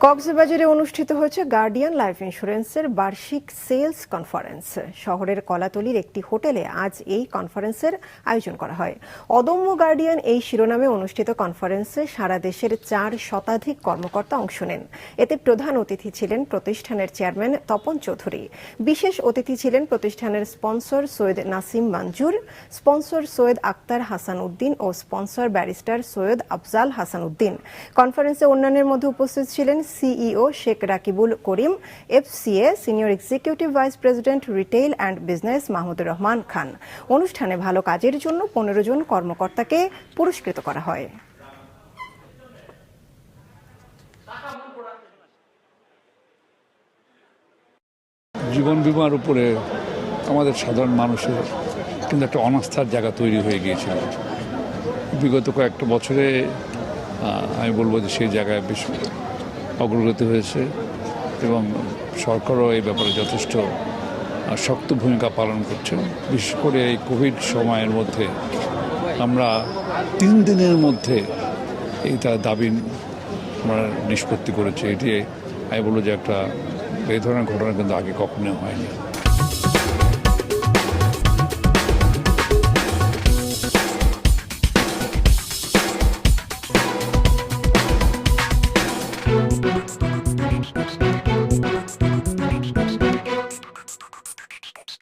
কক্সবাজারে অনুষ্ঠিত হয়েছে গার্ডিয়ান লাইফ ইন্স্যুরেন্সের বার্ষিক সেলস কনফারেন্স। শহরের কলাতলির একটি হোটেলে আজ এই কনফারেন্সের আয়োজন করা হয়। অদম্য গার্ডিয়ান এই শিরোনামে অনুষ্ঠিত কনফারেন্সে সারা দেশের 4 শতাধিক কর্মকর্তা অংশ নেন। এতে প্রধান অতিথি ছিলেন প্রতিষ্ঠানের চেয়ারম্যান তপন চৌধুরী। বিশেষ অতিথি ছিলেন প্রতিষ্ঠানের স্পন্সর সৈয়দ নাসিম মঞ্জুর, স্পন্সর সৈয়দ আক্তার হাসান উদ্দিন ও স্পন্সর ব্যারিস্টার সৈয়দ আফজাল হাসান উদ্দিন। কনফারেন্সে অন্যান্যের মধ্যে উপস্থিত ছিলেন CEO Sheikh Rakibul Karim, FCA senior executive vice president retail and business Mahmudur Rahman Khan. অনুষ্ঠানে ভালো কাজের জন্য 15 জন কর্মকর্তাকে পুরস্কৃত করা হয়। জীবন বীমার উপরে আমাদের সাধারণ মানুষের কিন্তু একটা অনাস্থার জায়গা তৈরি হয়ে গিয়েছিল। বিগত কয়েকটা বছরে আমি বলবো যে সেই জায়গায় বেশ অগ্রগতি হয়েছে এবং সরকারও এই ব্যাপারে যথেষ্ট শক্ত ভূমিকা পালন করছে। বিশেষ করে এই কোভিড সময়ের মধ্যে আমরা 3 দিনের মধ্যে এইটা দাবি আমরা নিষ্পত্তি করেছি। এটি আমি বলবো যে একটা এই ধরনের ঘটনা কিন্তু আগে কখনো হয়নি।